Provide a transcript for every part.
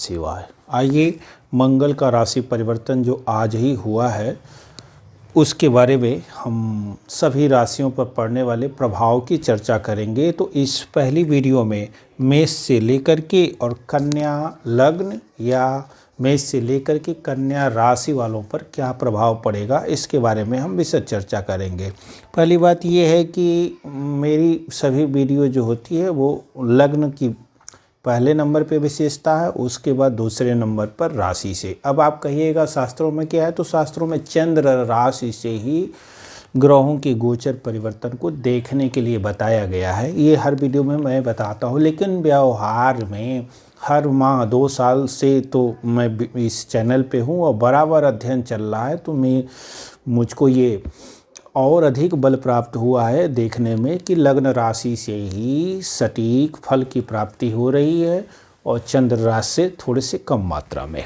शिवाय। आइए मंगल का राशि परिवर्तन जो आज ही हुआ है उसके बारे में हम सभी राशियों पर पड़ने वाले प्रभाव की चर्चा करेंगे। तो इस पहली वीडियो में मेष से लेकर के और कन्या लग्न या मेष से लेकर के कन्या राशि वालों पर क्या प्रभाव पड़ेगा इसके बारे में हम विशद चर्चा करेंगे। पहली बात ये है कि मेरी सभी वीडियो जो होती है वो लग्न की पहले नंबर पे विशेषता है, उसके बाद दूसरे नंबर पर राशि से। अब आप कहिएगा शास्त्रों में क्या है, तो शास्त्रों में चंद्र राशि से ही ग्रहों के गोचर परिवर्तन को देखने के लिए बताया गया है। ये हर वीडियो में मैं बताता हूँ, लेकिन व्यवहार में हर माह 2 साल से तो मैं इस चैनल पे हूँ और बराबर अध्ययन चल रहा है, तो मुझको ये और अधिक बल प्राप्त हुआ है देखने में कि लग्न राशि से ही सटीक फल की प्राप्ति हो रही है और चंद्र राशि से थोड़े से कम मात्रा में,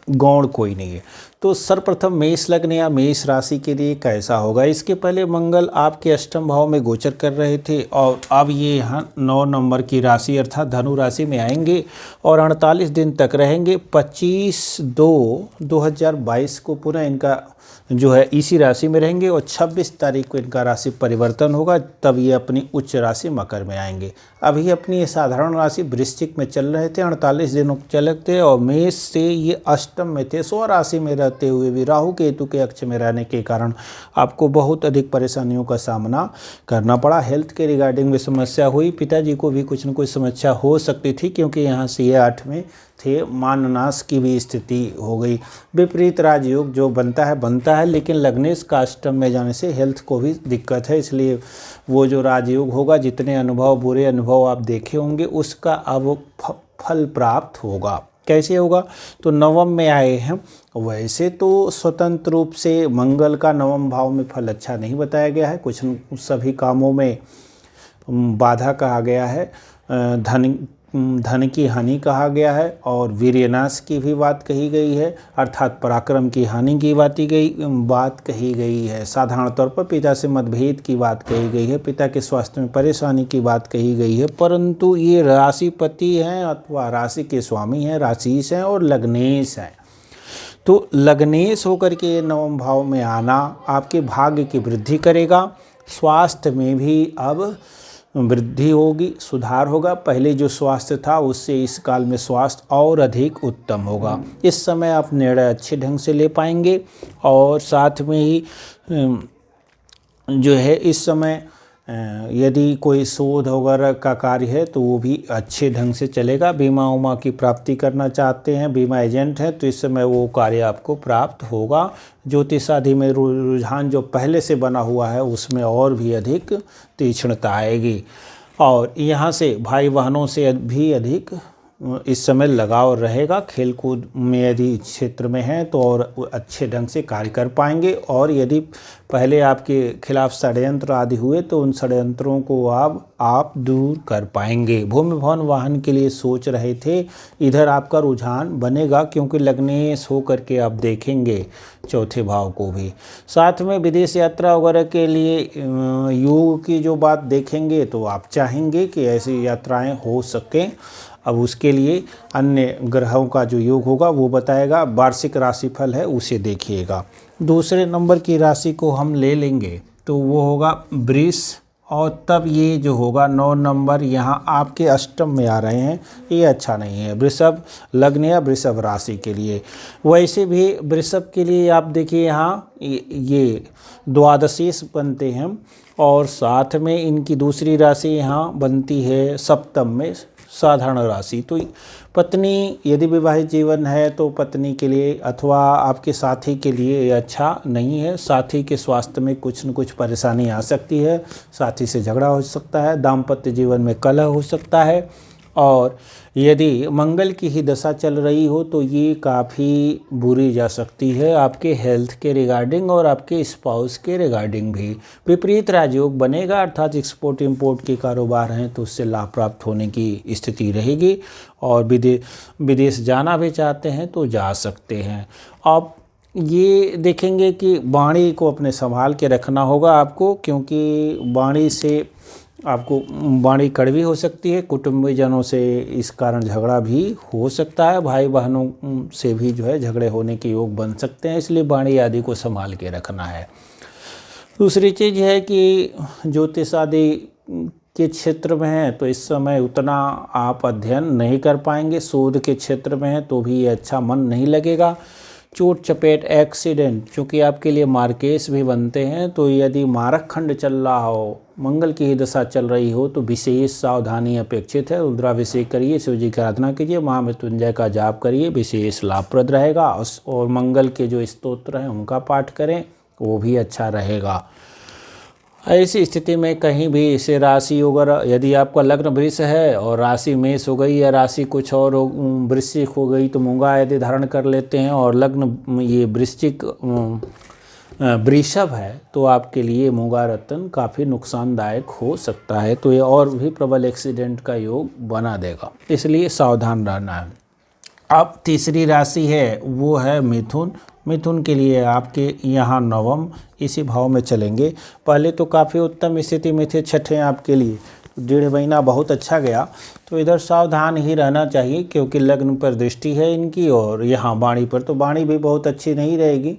गौण कोई नहीं है। तो सर्वप्रथम मेष लग्न या मेष राशि के लिए कैसा होगा। इसके पहले मंगल आपके अष्टम भाव में गोचर कर रहे थे और अब ये यहाँ 9 नंबर की राशि अर्थात धनु राशि में आएंगे और 48 दिन तक रहेंगे। 25/2/2022 को पुनः इनका जो है इसी राशि में रहेंगे और 26 तारीख को इनका राशि परिवर्तन होगा, तब ये अपनी उच्च राशि मकर में आएंगे। अभी अपनी ये साधारण राशि वृश्चिक में चल रहे थे, 48 दिनों चले थे और मेष से ये अष्टम में थे। स्व राशि में रहते हुए भी राहु केतु के अक्ष में रहने के कारण आपको बहुत अधिक परेशानियों का सामना करना पड़ा। हेल्थ के रिगार्डिंग में समस्या हुई, पिताजी को भी कुछ न कुछ समस्या हो सकती थी क्योंकि यहाँ से ये 8 में थे, माननाश की भी स्थिति हो गई। विपरीत राजयोग जो बनता है, लेकिन लग्नेश का अष्टम में जाने से हेल्थ को भी दिक्कत है, इसलिए वो जो राजयोग होगा, जितने अनुभव बुरे अनुभव आप देखे होंगे उसका अब फल प्राप्त होगा। कैसे होगा, तो नवम में आए हैं। वैसे तो स्वतंत्र रूप से मंगल का नवम भाव में फल अच्छा नहीं बताया गया है, कुछ सभी कामों में बाधा कहा गया है, धन की हानि कहा गया है और वीर्यनाश की भी बात कही गई है, अर्थात पराक्रम की हानि की बात कही गई है। साधारण तौर पर पिता से मतभेद की बात कही गई है, पिता के स्वास्थ्य में परेशानी की बात कही गई है। परंतु ये राशिपति हैं अथवा राशि के स्वामी हैं, राशिश हैं और लग्नेश हैं। तो लग्नेश होकर के नवम भाव में आना आपके भाग्य की वृद्धि करेगा। स्वास्थ्य में भी अब वृद्धि होगी, सुधार होगा। पहले जो स्वास्थ्य था उससे इस काल में स्वास्थ्य और अधिक उत्तम होगा। इस समय आप निर्णय अच्छे ढंग से ले पाएंगे और साथ में ही जो है इस समय यदि कोई शोध वगैरह का कार्य है तो वो भी अच्छे ढंग से चलेगा। बीमा उमा की प्राप्ति करना चाहते हैं, बीमा एजेंट हैं, तो इस समय वो कार्य आपको प्राप्त होगा। ज्योतिष आदि में रुझान जो पहले से बना हुआ है उसमें और भी अधिक तीक्ष्णता आएगी और यहाँ से भाई बहनों से भी अधिक इस समय लगाव रहेगा। खेलकूद में यदि क्षेत्र में हैं तो और अच्छे ढंग से कार्य कर पाएंगे और यदि पहले आपके खिलाफ षड्यंत्र आदि हुए तो उन षड्यंत्रों को आप दूर कर पाएंगे। भूमि भवन वाहन के लिए सोच रहे थे, इधर आपका रुझान बनेगा क्योंकि लग्नेश हो करके आप देखेंगे चौथे भाव को भी। साथ में विदेश यात्रा वगैरह के लिए योग की जो बात देखेंगे तो आप चाहेंगे कि ऐसी यात्राएं हो सकें। अब उसके लिए अन्य ग्रहों का जो योग होगा वो बताएगा। वार्षिक राशिफल है उसे देखिएगा। दूसरे नंबर की राशि को हम ले लेंगे तो वो होगा वृष और तब ये जो होगा 9 नंबर यहाँ आपके अष्टम में आ रहे हैं, ये अच्छा नहीं है वृषभ लग्न या वृषभ राशि के लिए। वैसे भी वृषभ के लिए आप देखिए यहाँ ये द्वादशीश बनते हैं और साथ में इनकी दूसरी राशि यहाँ बनती है सप्तम में साधारण राशि। तो पत्नी यदि विवाहित जीवन है तो पत्नी के लिए अथवा आपके साथी के लिए ये अच्छा नहीं है। साथी के स्वास्थ्य में कुछ न कुछ परेशानी आ सकती है, साथी से झगड़ा हो सकता है, दाम्पत्य जीवन में कलह हो सकता है और यदि मंगल की ही दशा चल रही हो तो ये काफ़ी बुरी जा सकती है आपके हेल्थ के रिगार्डिंग और आपके स्पाउस के रिगार्डिंग भी। विपरीत राजयोग बनेगा अर्थात एक्सपोर्ट इंपोर्ट के कारोबार हैं तो उससे लाभ प्राप्त होने की स्थिति रहेगी और विदेश जाना भी चाहते हैं तो जा सकते हैं। अब ये देखेंगे कि वाणी को अपने संभाल के रखना होगा आपको, क्योंकि वाणी से आपको वाणी कड़वी हो सकती है, कुटुंबीजनों से इस कारण झगड़ा भी हो सकता है, भाई बहनों से भी जो है झगड़े होने के योग बन सकते हैं, इसलिए वाणी आदि को संभाल के रखना है। दूसरी चीज़ है कि ज्योतिष आदि के क्षेत्र में है तो इस समय उतना आप अध्ययन नहीं कर पाएंगे, शोध के क्षेत्र में है तो भी ये अच्छा मन नहीं लगेगा। चोट चपेट एक्सीडेंट, चूँकि आपके लिए मार्केश भी बनते हैं, तो यदि मारक खंड चल रहा हो, मंगल की ही दशा चल रही हो तो विशेष सावधानी अपेक्षित है। रुद्राभिषेक करिए, शिव जी की आराधना कीजिए, महामृत्युंजय का जाप करिए, विशेष लाभप्रद रहेगा। और मंगल के जो स्तोत्र हैं उनका पाठ करें, वो भी अच्छा रहेगा। ऐसी स्थिति में कहीं भी इसे राशि वगैरह, यदि आपका लग्न वृष है और राशि मेष हो गई या राशि कुछ और वृश्चिक हो गई तो मूंगा यदि धारण कर लेते हैं, और लग्न ये वृश्चिक वृषभ है तो आपके लिए मूंगा रत्न काफ़ी नुकसानदायक हो सकता है, तो ये और भी प्रबल एक्सीडेंट का योग बना देगा, इसलिए सावधान रहना है। अब तीसरी राशि है वो है मिथुन। मिथुन के लिए आपके यहाँ नवम इसी भाव में चलेंगे। पहले तो काफ़ी उत्तम स्थिति में थे, छठे आपके लिए 1.5 महीना बहुत अच्छा गया, तो इधर सावधान ही रहना चाहिए क्योंकि लग्न पर दृष्टि है इनकी, और यहाँ वाणी पर तो वाणी भी बहुत अच्छी नहीं रहेगी,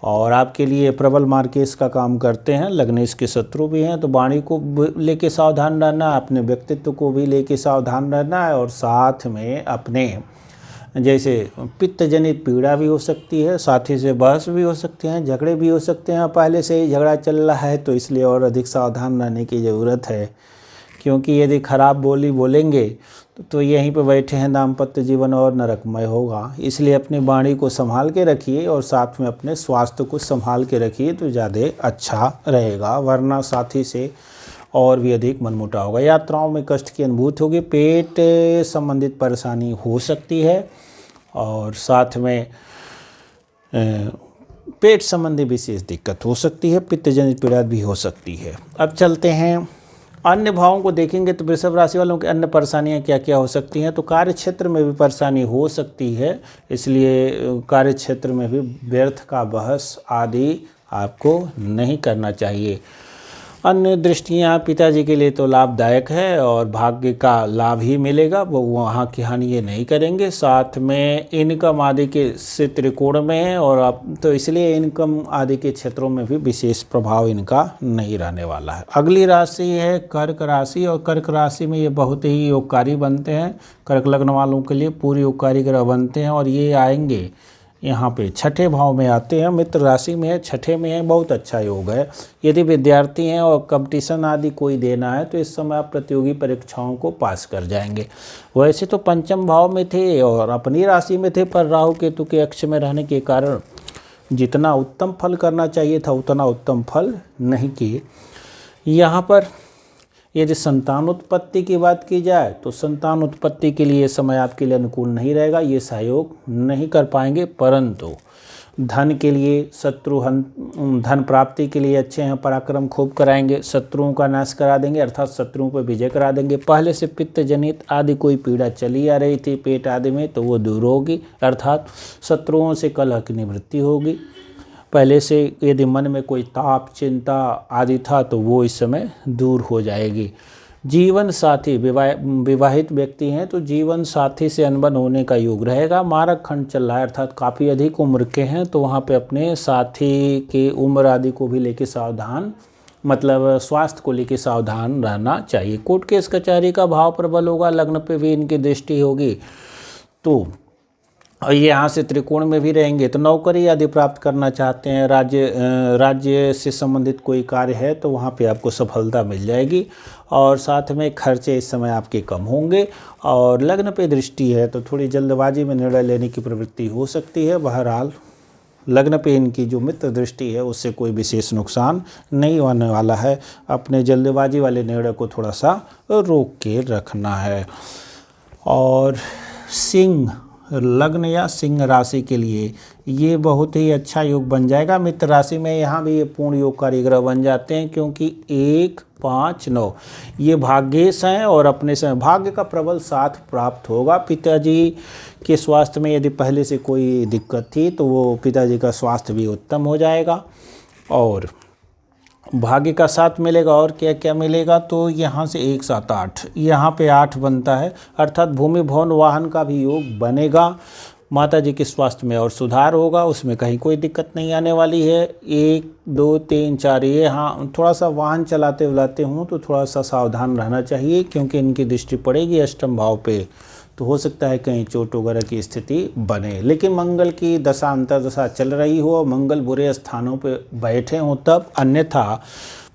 और आपके लिए प्रबल मार्केश का काम करते हैं, लग्नेश के शत्रु भी हैं, तो वाणी को लेके सावधान रहना है, अपने व्यक्तित्व को भी लेके सावधान रहना है, और साथ में अपने जैसे पित्त जनित पीड़ा भी हो सकती है, साथी से बहस भी हो सकते हैं, झगड़े भी हो सकते हैं, पहले से ही झगड़ा चल रहा है तो इसलिए और अधिक सावधान रहने की ज़रूरत है, क्योंकि यदि खराब बोली बोलेंगे तो यहीं पर बैठे हैं दाम्पत्य जीवन और नरकमय होगा। इसलिए अपनी वाणी को संभाल के रखिए और साथ में अपने स्वास्थ्य को संभाल के रखिए तो ज़्यादा अच्छा रहेगा, वरना साथी से और भी अधिक मनमुटाव होगा। यात्राओं में कष्ट की अनुभूति होगी, पेट संबंधित परेशानी हो सकती है, और साथ में पेट संबंधी विशेष दिक्कत हो सकती है, पित्तजनित पीड़ा भी हो सकती है। अब चलते हैं अन्य भावों को देखेंगे तो वृषभ राशि वालों की अन्य परेशानियां क्या क्या हो सकती हैं। तो कार्य क्षेत्र में भी परेशानी हो सकती है, इसलिए कार्य क्षेत्र में भी व्यर्थ का बहस आदि आपको नहीं करना चाहिए। अन्य दृष्टियाँ पिताजी के लिए तो लाभदायक है और भाग्य का लाभ ही मिलेगा, वो वहाँ की हानि ये नहीं करेंगे। साथ में इनकम आदि के से त्रिकोण में है, और अब तो इसलिए इनकम आदि के क्षेत्रों में भी विशेष प्रभाव इनका नहीं रहने वाला है। अगली राशि है कर्क राशि, और कर्क राशि में ये बहुत ही योगकारी बनते हैं। कर्क लग्न वालों के लिए पूरी योगकारी ग्रह बनते हैं, और ये आएंगे यहाँ पे छठे भाव में आते हैं, मित्र राशि में है, छठे में है, बहुत अच्छा योग है। यदि विद्यार्थी हैं और कंपटीशन आदि कोई देना है तो इस समय आप प्रतियोगी परीक्षाओं को पास कर जाएंगे। वैसे तो पंचम भाव में थे और अपनी राशि में थे, पर राहु केतु के अक्ष में रहने के कारण जितना उत्तम फल करना चाहिए था उतना उत्तम फल नहीं किए। यहाँ पर यदि संतान उत्पत्ति की बात की जाए तो संतान उत्पत्ति के लिए समय आपके लिए अनुकूल नहीं रहेगा, ये सहयोग नहीं कर पाएंगे। परंतु धन के लिए धन प्राप्ति के लिए अच्छे हैं, पराक्रम खूब कराएंगे, शत्रुओं का नाश करा देंगे, अर्थात शत्रुओं पर विजय करा देंगे। पहले से पित्त जनित आदि कोई पीड़ा चली आ रही थी पेट आदि में तो वो दूर होगी, अर्थात शत्रुओं से कलह की निवृत्ति होगी। पहले से यदि मन में कोई ताप चिंता आदि था तो वो इस समय दूर हो जाएगी। जीवन साथी विवाहित व्यक्ति हैं तो जीवन साथी से अनबन होने का योग रहेगा। मारक खंड चल रहा है, अर्थात काफ़ी अधिक उम्र के हैं तो वहाँ पे अपने साथी के उम्र आदि को भी लेके सावधान, मतलब स्वास्थ्य को लेके सावधान रहना चाहिए। कोर्ट केस कचहरी का भाव प्रबल होगा, लग्न पे भी इनकी दृष्टि होगी, तो ये यहाँ से त्रिकोण में भी रहेंगे। तो नौकरी यदि प्राप्त करना चाहते हैं, राज्य से संबंधित कोई कार्य है तो वहाँ पे आपको सफलता मिल जाएगी, और साथ में खर्चे इस समय आपके कम होंगे। और लग्न पे दृष्टि है तो थोड़ी जल्दबाजी में निर्णय लेने की प्रवृत्ति हो सकती है। बहरहाल लग्न पे इनकी जो मित्र दृष्टि है उससे कोई विशेष नुकसान नहीं होने वाला है। अपने जल्दबाजी वाले निर्णय को थोड़ा सा रोक के रखना है। और सिंह लग्न या सिंह राशि के लिए ये बहुत ही अच्छा योग बन जाएगा। मित्र राशि में यहाँ भी ये पूर्ण योगकारी ग्रह बन जाते हैं, क्योंकि 1, 5, 9 ये भाग्येश हैं और अपने समय भाग्य का प्रबल साथ प्राप्त होगा। पिताजी के स्वास्थ्य में यदि पहले से कोई दिक्कत थी तो वो पिताजी का स्वास्थ्य भी उत्तम हो जाएगा। और भाग्य का साथ मिलेगा और क्या क्या मिलेगा, तो यहाँ से 1 7 8, यहाँ पे 8 बनता है, अर्थात भूमि भवन वाहन का भी योग बनेगा। माता जी के स्वास्थ्य में और सुधार होगा, उसमें कहीं कोई दिक्कत नहीं आने वाली है। 1 2 3 4 ये, हाँ थोड़ा सा वाहन चलाते उलाते हूँ तो थोड़ा सा सावधान रहना चाहिए, क्योंकि इनकी दृष्टि पड़ेगी अष्टम भाव पे, तो हो सकता है कहीं चोट वगैरह की स्थिति बने। लेकिन मंगल की दशा अंतर्दशा चल रही हो और मंगल बुरे स्थानों पे बैठे हों तब, अन्यथा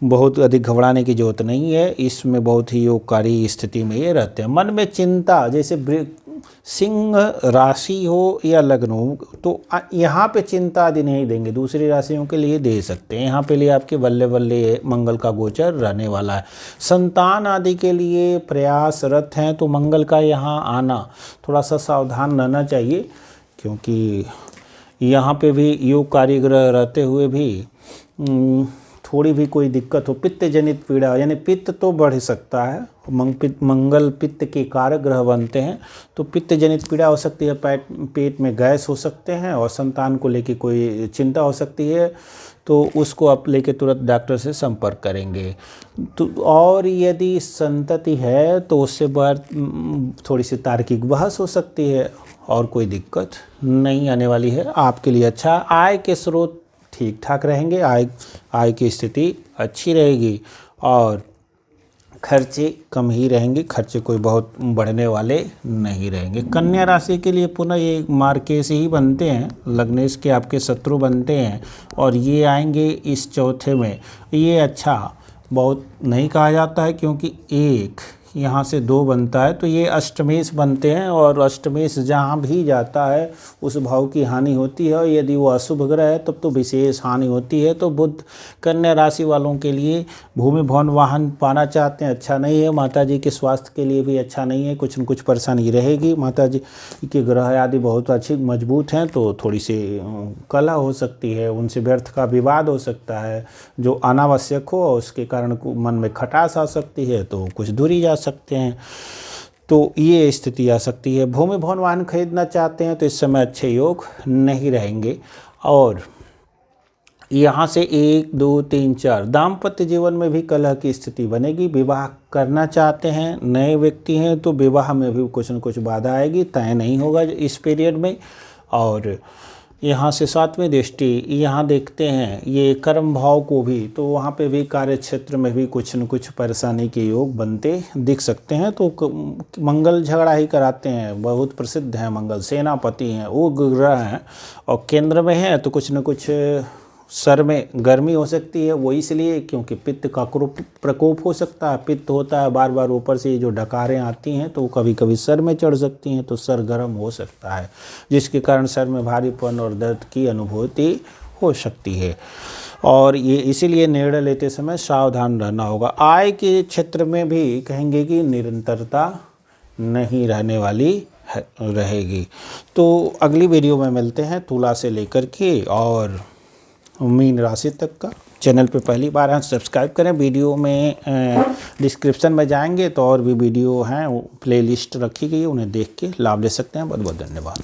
बहुत अधिक घबराने की जरूरत नहीं है। इसमें बहुत ही योगकारी स्थिति में ये रहते हैं। मन में चिंता, जैसे सिंह राशि हो या लग्न हो, तो यहाँ पे चिंता आदि नहीं देंगे, दूसरी राशियों के लिए दे सकते हैं। यहाँ पे लिए आपके बल्ले बल्ले मंगल का गोचर रहने वाला है। संतान आदि के लिए प्रयासरत हैं तो मंगल का यहाँ आना थोड़ा सा सावधान रहना चाहिए, क्योंकि यहाँ पे भी योगकारी ग्रह रहते हुए भी थोड़ी भी कोई दिक्कत हो, पित्त जनित पीड़ा, यानी पित्त तो बढ़ सकता है, मंगल पित्त के कारक ग्रह बनते हैं, तो पित्त जनित पीड़ा हो सकती है, पेट में गैस हो सकते हैं, और संतान को लेके कोई चिंता हो सकती है, तो उसको आप लेके तुरंत डॉक्टर से संपर्क करेंगे। तो और यदि संतति है तो उससे थोड़ी सी तार्किक बहस हो सकती है, और कोई दिक्कत नहीं आने वाली है। आपके लिए अच्छा, आय के स्रोत ठीक ठाक रहेंगे, आय की स्थिति अच्छी रहेगी, और खर्चे कम ही रहेंगे, खर्चे कोई बहुत बढ़ने वाले नहीं रहेंगे। कन्या राशि के लिए पुनः ये मार्केश ही बनते हैं, लग्नेश के आपके शत्रु बनते हैं, और ये आएंगे इस चौथे में। ये अच्छा बहुत नहीं कहा जाता है, क्योंकि 1 यहाँ से 2 बनता है, तो ये अष्टमेश बनते हैं, और अष्टमेश जहाँ भी जाता है उस भाव की हानि होती है, और यदि वो अशुभ ग्रह है तब तो विशेष हानि होती है। तो बुध कन्या राशि वालों के लिए भूमि भवन वाहन पाना चाहते हैं, अच्छा नहीं है। माता जी के स्वास्थ्य के लिए भी अच्छा नहीं है, कुछ न कुछ परेशानी रहेगी। माता जी के ग्रह आदि बहुत अच्छी मजबूत हैं, तो थोड़ी सी कलह हो सकती है, उनसे व्यर्थ का विवाद हो सकता है जो अनावश्यक हो, उसके कारण मन में खटास आ सकती है, तो कुछ दूरी जा सकते हैं। तो ये स्थिति आ सकती है। भूमि भवन वाहन खरीदना चाहते हैं तो इस समय अच्छे योग नहीं रहेंगे। और यहाँ से 1 2 3 4, दाम्पत्य जीवन में भी कलह की स्थिति बनेगी। विवाह करना चाहते हैं, नए व्यक्ति हैं, तो विवाह में भी कुछ न कुछ बाधा आएगी, तय नहीं होगा इस पीरियड में। और यहाँ से 7वीं दृष्टि यहाँ देखते हैं, ये कर्म भाव को भी, तो वहाँ पे भी कार्य क्षेत्र में भी कुछ न कुछ परेशानी के योग बनते दिख सकते हैं। तो मंगल झगड़ा ही कराते हैं, बहुत प्रसिद्ध हैं मंगल, सेनापति हैं, वो ग्रह हैं, और केंद्र में है, तो कुछ न कुछ सर में गर्मी हो सकती है। वो इसलिए क्योंकि पित्त का प्रकोप हो सकता है, पित्त होता है बार बार ऊपर से जो डकारें आती हैं, तो कभी कभी सर में चढ़ सकती हैं, तो सर गर्म हो सकता है, जिसके कारण सर में भारीपन और दर्द की अनुभूति हो सकती है। और ये इसीलिए निर्णय लेते समय सावधान रहना होगा। आय के क्षेत्र में भी कहेंगे कि निरंतरता नहीं रहने वाली रहेगी। तो अगली वीडियो में मिलते हैं तुला से लेकर के और मीन राशि तक का। चैनल पे पहली बार हैं सब्सक्राइब करें। वीडियो में डिस्क्रिप्शन में जाएंगे तो और भी वीडियो हैं, प्लेलिस्ट रखी गई है, उन्हें देख के लाभ ले सकते हैं। बहुत बहुत धन्यवाद।